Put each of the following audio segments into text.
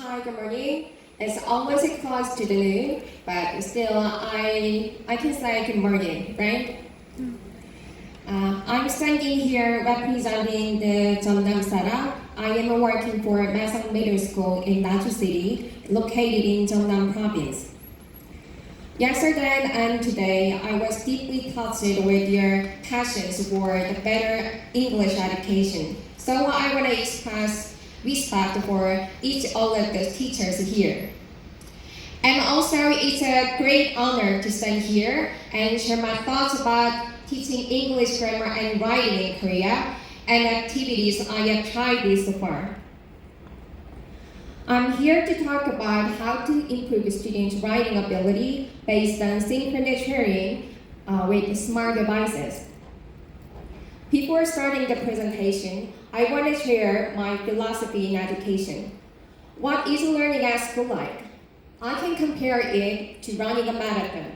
Hi, good morning. It's almost close to the noon, but still I can say good morning, right? I'm standing here representing the 전남Seta. I am working for Mesong Middle School in Naju City, located in Jeonnam Province. Yesterday and today, I was deeply touched with your passions for the better English education. So I want to express respect for each all of the teachers here. And also, it's a great honor to stand here and share my thoughts about teaching English grammar and writing in Korea and activities I have tried this so far. I'm here to talk about how to improve students' writing ability based on synchronous hearing with smart devices. Before starting the presentation, I want to share my philosophy in education. What is learning at school like? I can compare it to running a marathon.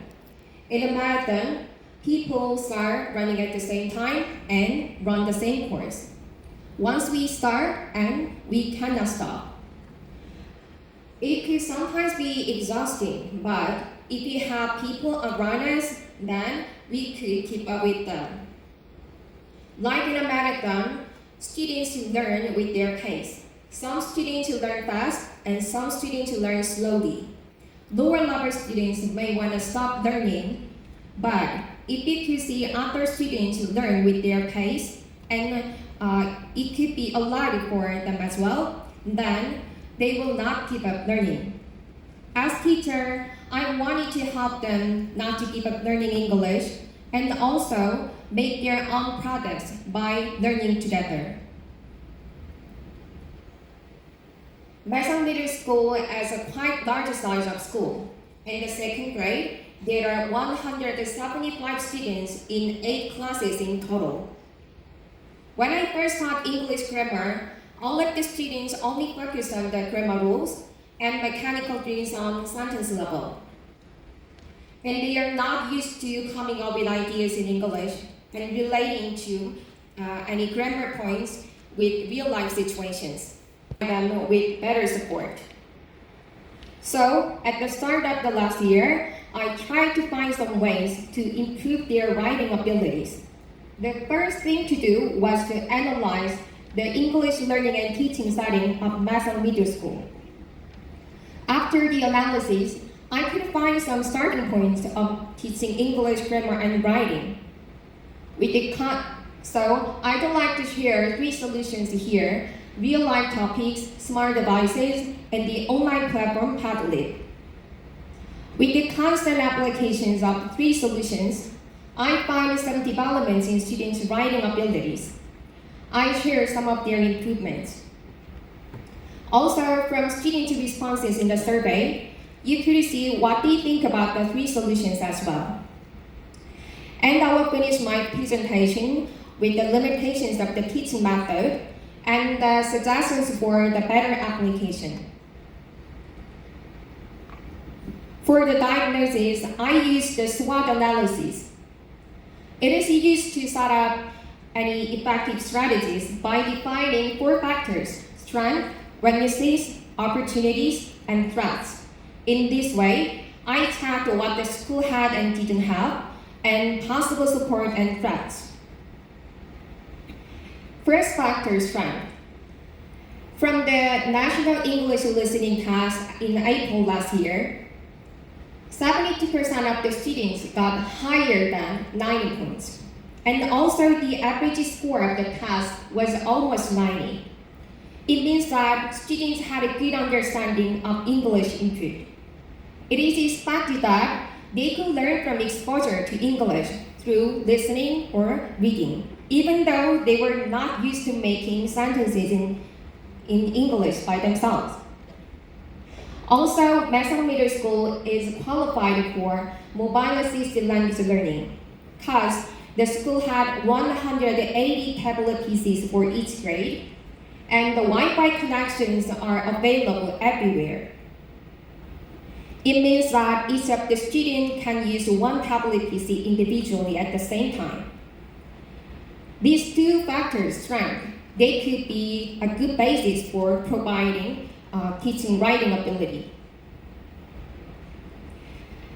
In a marathon, people start running at the same time and run the same course. Once we start, and we cannot stop. It could sometimes be exhausting, but if we have people around us, then we could keep up with them. Like in a marathon, students learn with their pace. Some students learn fast, and some students learn slowly. Lower level students may want to stop learning, but if you could see other students learn with their pace, and it could be allowed for them as well, then they will not give up learning. As teacher, I wanted to help them not to give up learning English and also make their own products by learning together. Mesong Middle School is a quite large size of school. In the second grade, there are 175 students in 8 classes in total. When I first taught English grammar, all of the students only focused on the grammar rules and mechanical drills on sentence level. And they are not used to coming up with ideas in English and relating to any grammar points with real-life situations, and with better support. So, at the start of the last year, I tried to find some ways to improve their writing abilities. The first thing to do was to analyze the English learning and teaching setting of Mesong Middle School. After the analysis, I could find some starting points of teaching English grammar and writing. So I'd like to share 3 solutions here: real-life topics, smart devices, and the online platform Padlet. With the constant applications of 3 solutions, I find some developments in students' writing abilities. I share some of their improvements. Also, from student responses in the survey, you could see what they think about the 3 solutions as well. And I will finish my presentation with the limitations of the teaching method and the suggestions for the better application. For the diagnosis, I use the SWOT analysis. It is used to set up any effective strategies by defining 4 factors: strength, weaknesses, opportunities, and threats. In this way, I checked what the school had and didn't have, and possible support and threats. First factor, strength. From the National English Listening Test in April last year, 72% of the students got higher than 90 points. And also the average score of the test was almost 90. It means that students had a good understanding of English input. It is expected that they could learn from exposure to English through listening or reading, even though they were not used to making sentences in English by themselves. Also, Mesong Middle School is qualified for mobile-assisted language learning, because the school had 180 tablet PCs for each grade, and the Wi-Fi connections are available everywhere. It means that each of the students can use 1 tablet PC individually at the same time. These 2 factors, strength, they could be a good basis for providing teaching writing ability.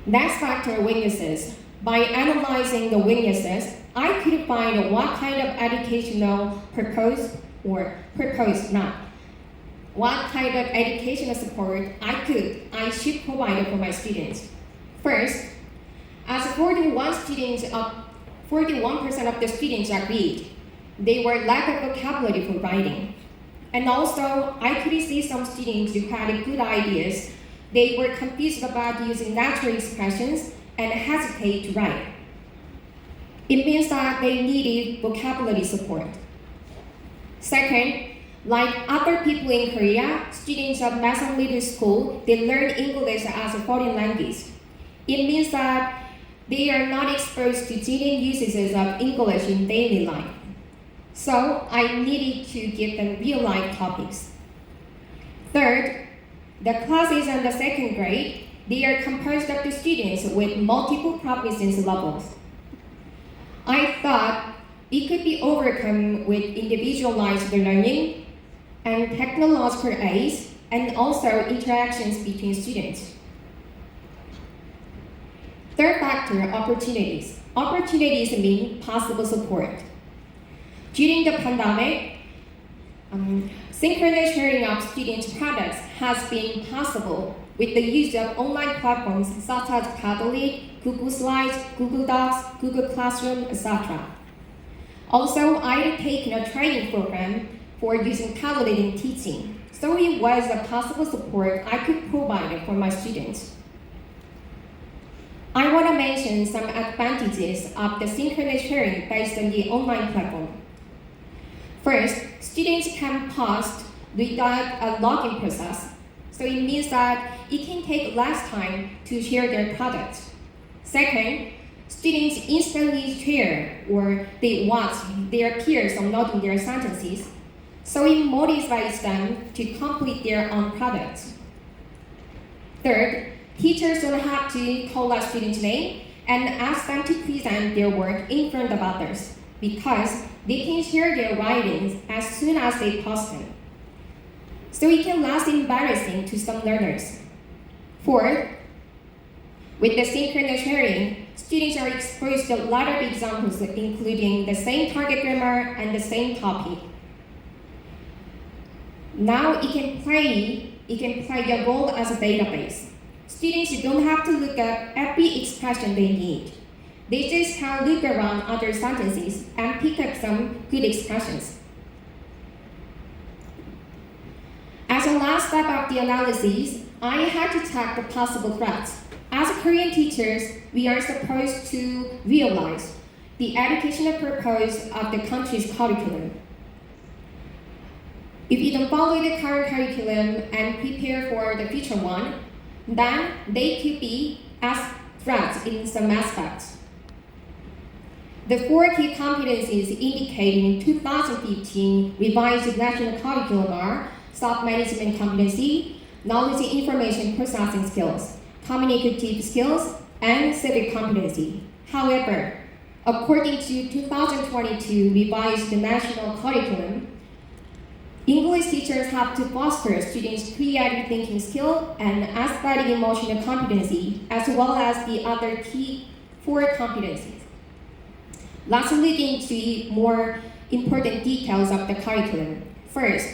Next factor, weaknesses. By analyzing the weaknesses, I could find what kind of educational what kind of educational support I should provide for my students. First, as 41% of the students agreed, they were lack of vocabulary for writing. And also, I could see some students who had good ideas. They were confused about using natural expressions and hesitate to write. It means that they needed vocabulary support. Second, like other people in Korea, students of Mason Middle School, they learn English as a foreign language. It means that they are not exposed to genuine usages of English in daily life. So I needed to give them real-life topics. Third, the classes in the second grade, they are composed of the students with multiple proficiency levels. I thought it could be overcome with individualized learning and technological aids, and also interactions between students. Third factor, opportunities. Opportunities mean possible support. During the pandemic, synchronous sharing of students' products has been possible with the use of online platforms such as Padlet, Google Slides, Google Docs, Google Classroom, etc. Also, I had taken a training program for using Padlet in teaching, so it was a possible support I could provide for my students. I want to mention some advantages of the synchronous sharing based on the online platform. First, students can post without a login process, so it means that it can take less time to share their products. Second, students instantly share or they watch their peers uploading their sentences, so it motivates them to complete their own products. Third, teachers don't have to call a student's name and ask them to present their work in front of others, because they can share their writings as soon as they post them. So it can less embarrassing to some learners. Fourth, with the synchronous sharing, students are exposed to a lot of examples including the same target grammar and the same topic. Now it can play a role as a database. Students don't have to look up every expression they need. They just can look around other sentences and pick up some good expressions. As a last step of the analysis, I had to check the possible threats. As Korean teachers, we are supposed to realize the educational purpose of the country's curriculum. If you don't follow the current curriculum and prepare for the future one, then they could be as threats in some aspects. The 4 key competencies indicated in 2015 revised national curriculum are self-management competency, knowledge and information processing skills, communicative skills, and civic competency. However, according to 2022 revised national curriculum, English teachers have to foster students' creative thinking skill and aesthetic emotional competency, as well as the other key 4 competencies. Let's look into more important details of the curriculum. First,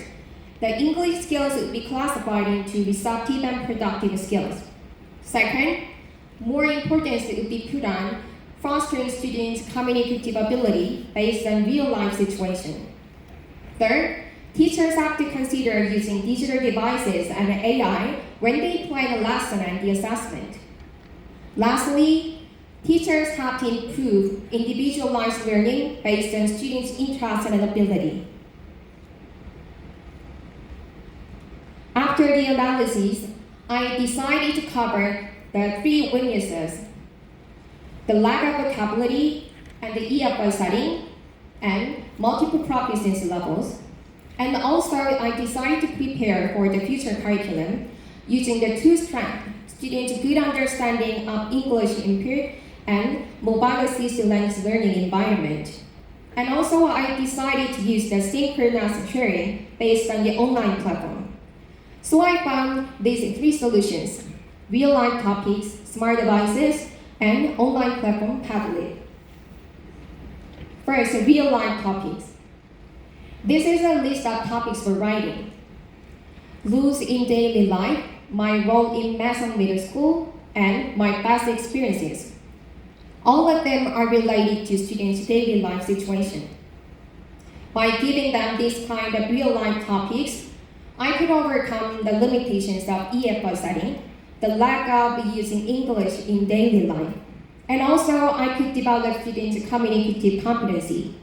the English skills will be classified into receptive and productive skills. Second, more importance will be put on fostering students' communicative ability based on real-life situation. Third, teachers have to consider using digital devices and AI when they plan a lesson and the assessment. Lastly, teachers have to improve individualized learning based on students' interests and ability. After the analysis, I decided to cover the 3 weaknesses: the lack of vocabulary and the EFI setting, and multiple proficiency levels. And also, I decided to prepare for the future curriculum using the 2 strengths: students' good understanding of English input and mobile assisted language learning environment. And also, I decided to use the synchronous sharing based on the online platform. So I found these three solutions: real-life topics, smart devices, and online platform Padlet. First, real-life topics. This is a list of topics for writing. Rules in daily life, my role in Mason Middle School, and my past experiences. All of them are related to students' daily life situation. By giving them this kind of real-life topics, I could overcome the limitations of EFL setting, the lack of using English in daily life, and also I could develop students' communicative competency.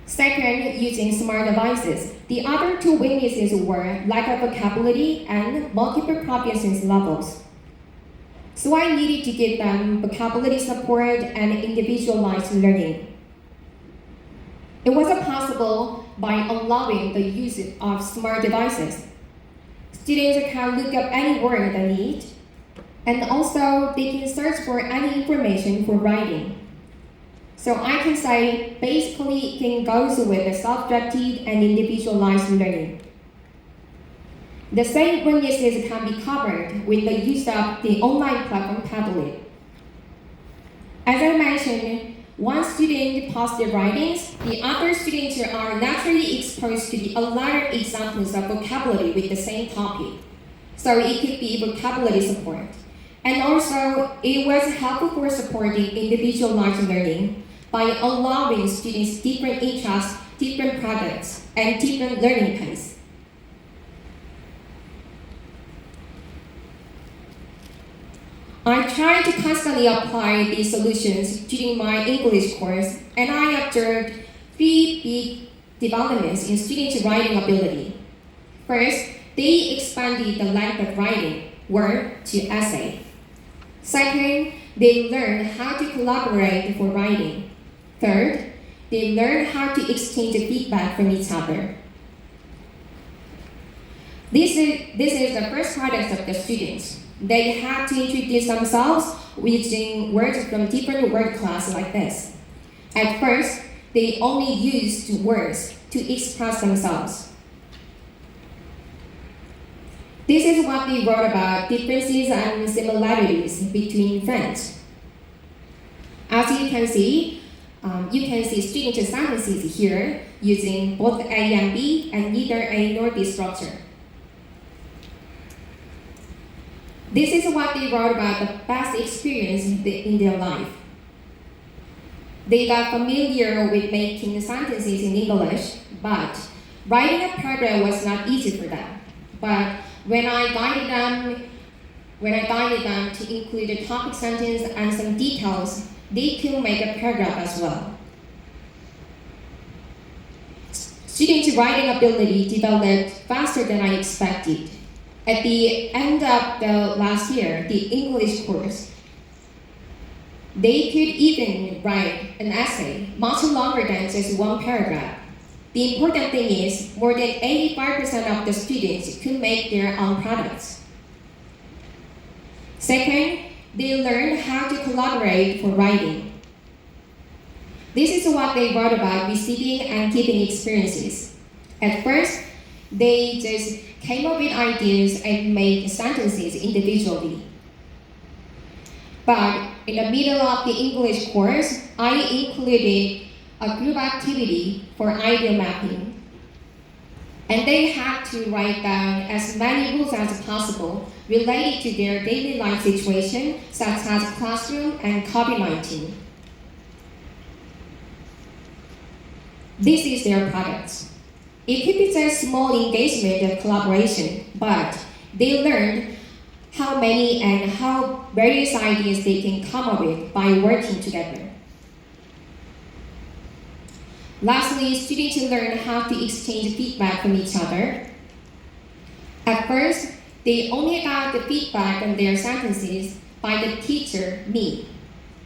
Second, using smart devices. The other two weaknesses were lack of vocabulary and multiple proficiency levels. So I needed to give them vocabulary support and individualized learning. It was possible by allowing the use of smart devices. Students can look up any word they need, and also they can search for any information for writing. So I can say basically it goes with the self-directed and individualized learning. The same weaknesses can be covered with the use of the online platform Padlet. As I mentioned, one student posts their writings, the other students are naturally exposed to a lot of examples of vocabulary with the same topic. So it could be vocabulary support. And also, it was helpful for supporting individualized learning by allowing students different interests, different projects, and different learning pace. I try to constantly apply these solutions during my English course, and I observed three big developments in students' writing ability. First, they expanded the length of writing, word to essay. Second, they learned how to collaborate for writing. Third, they learned how to exchange feedback from each other. This is the first project of the students. They had to introduce themselves using words from different word classes like this. At first, they only used words to express themselves. This is what they wrote about differences and similarities between friends. As you can see student sentences here using both A and B and neither A nor B structure. This is what they wrote about the past experience in their life. They got familiar with making sentences in English, but writing a paragraph was not easy for them. But when I guided them to include a topic sentence and some details, they could make a paragraph as well. Students' writing ability developed faster than I expected. At the end of the last year, the English course, they could even write an essay much longer than just one paragraph. The important thing is more than 85% of the students could make their own products. Second, they learned how to collaborate for writing. This is what they wrote about receiving and giving experiences. At first, they just came up with ideas and made sentences individually. But in the middle of the English course, I included a group activity for idea mapping. And they had to write down as many rules as possible related to their daily life situation, such as classroom and COVID-19. This is their product. It could be just small engagement and collaboration, but they learned how many and how various ideas they can come up with by working together. Lastly, students learn how to exchange feedback from each other. At first, they only got the feedback on their sentences by the teacher, me.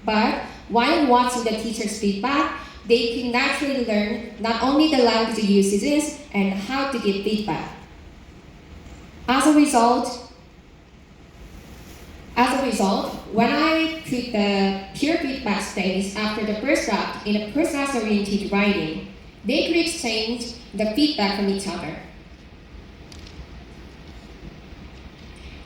But while watching the teacher's feedback, they can naturally learn not only the language usages and how to give feedback. As a result, when I put the peer feedback stage after the first draft in a process-oriented writing, They could exchange the feedback from each other.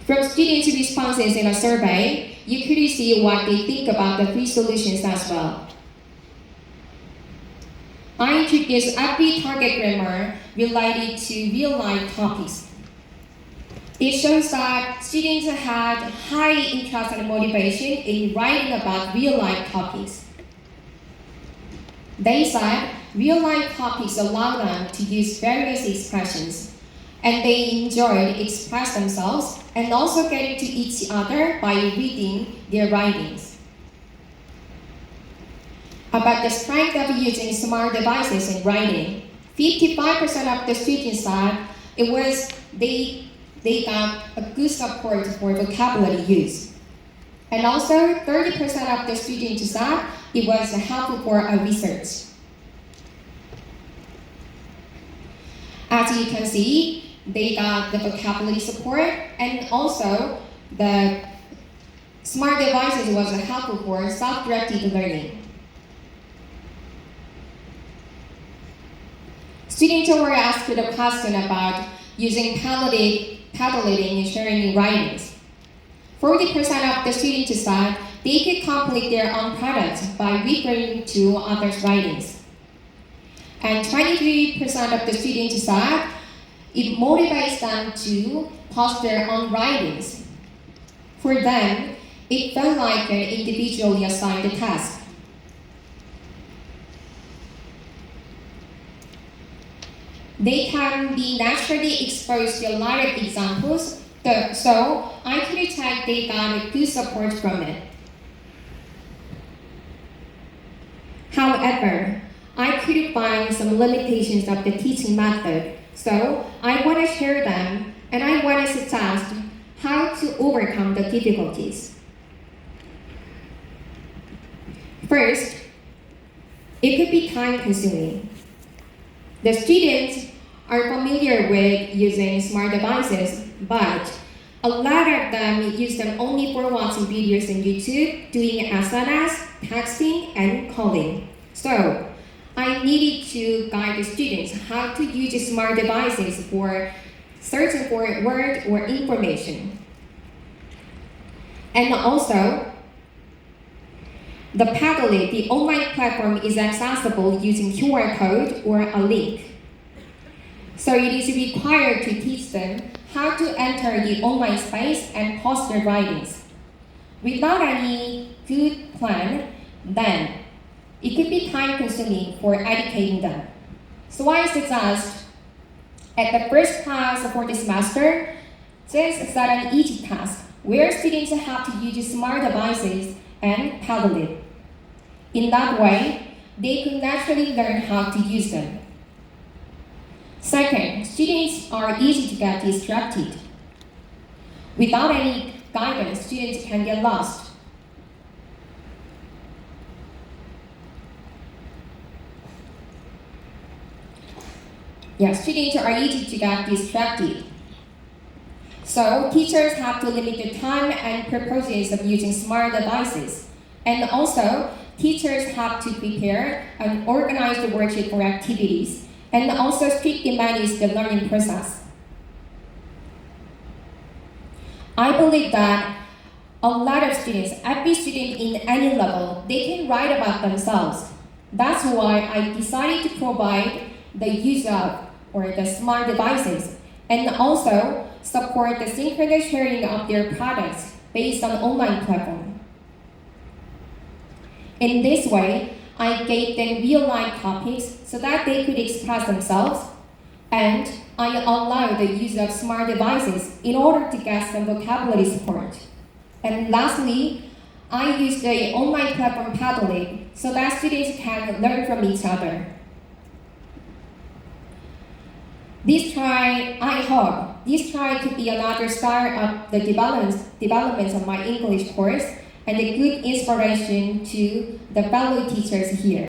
From students' responses in a survey, you could see what they think about the free solutions as well. I introduced every target grammar related to real-life topics. It shows that students had high interest and motivation in writing about real-life topics. They said real-life topics allow them to use various expressions, and they enjoyed express themselves and also getting to each other by reading their writings. About the strength of using smart devices in writing, 55% of the students said they got a good support for vocabulary use. And also 30% of the students said it was helpful for research. As you can see, they got the vocabulary support, and also the smart devices was helpful for self-directed learning. Students were asked the question about using Padlet in sharing writings. 40% of the students said they could complete their own products by referring to others' writings. And 23% of the students said it motivates them to post their own writings. For them, it felt like an individually assigned task. They can be naturally exposed to a lot of examples, so I could detect they got a good support from it. However, I could find some limitations of the teaching method, so I want to share them and I want to suggest how to overcome the difficulties. First, it could be time-consuming. The students are familiar with using smart devices, but a lot of them use them only for watching videos on YouTube, doing SNS, texting, and calling. So, I needed to guide the students how to use smart devices for searching for words or information. And also, the Padlet, the online platform, is accessible using QR code or a link. So it is required to teach them how to enter the online space and post their writings. Without any good plan, then it could be time-consuming for educating them. So I suggest at the first class for the semester, just set an easy task where students have to use smart devices and Padlet. In that way, they could naturally learn how to use them. Second, students are easy to get distracted. Without any guidance, students can get lost. Students are easy to get distracted. So teachers have to limit the time and purposes of using smart devices. And also, teachers have to prepare and organize the worksheet for activities, and also strictly manage the learning process. I believe that a lot of students, every student in any level, they can write about themselves. That's why I decided to provide the use of or the smart devices, and also support the synchronous sharing of their products based on online platform. In this way, I gave them real-life topics so that they could express themselves, and I allowed the use of smart devices in order to get some vocabulary support. And lastly, I used the online platform Padlet so that students can learn from each other. I hope this try could be another start of the development of my English course and a good inspiration to the fellow teachers here.